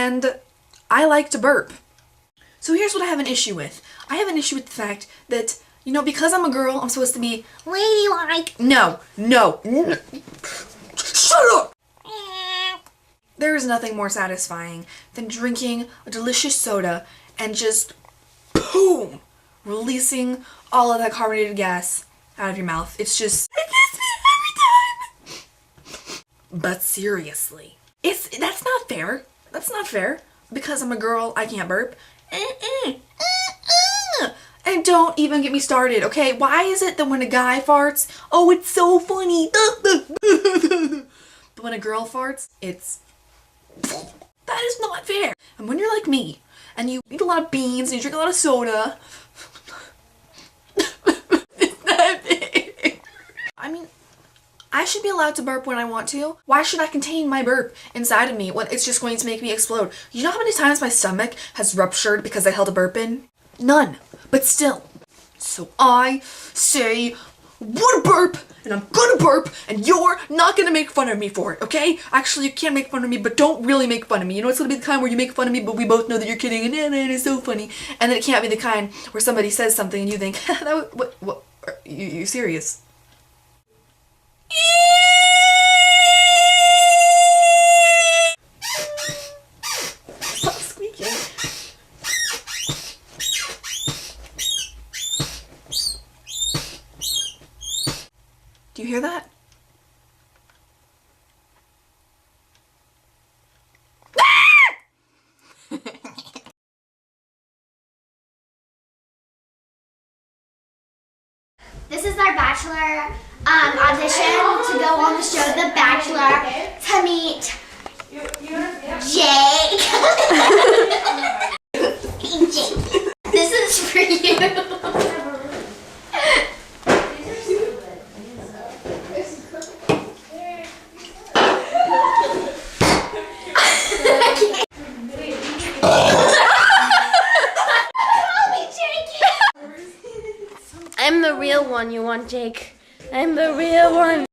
and I like to burp. So here's what I have an issue with. I have an issue with the fact that, you know, because I'm a girl, I'm supposed to be ladylike. No. Shut up! There is nothing more satisfying than drinking a delicious soda and just, boom, releasing all of that carbonated gas out of your mouth. It's just, it gets me every time. But seriously, that's not fair. That's not fair. Because I'm a girl, I can't burp. And don't even get me started, okay? Why is it that when a guy farts, oh, it's so funny. But when a girl farts, it's... That is not fair. And when you're like me, and you eat a lot of beans, and you drink a lot of soda... It's not fair. I mean, I should be allowed to burp when I want to. Why should I contain my burp inside of me when it's just going to make me explode? You know how many times my stomach has ruptured because I held a burp in? None. But still. So I say, wanna burp, and I'm gonna burp, and you're not gonna make fun of me for it, okay? Actually, you can make fun of me, but don't really make fun of me. You know, it's gonna be the kind where you make fun of me, but we both know that you're kidding, and it is so funny. And then it can't be the kind where somebody says something and you think, what, you serious? Stop squeaking. Do you hear that? This is our Bachelor audition to go on the show The Bachelor to meet Jake. Jake. This is for you. I'm the real one you want, Jake. I'm the real one.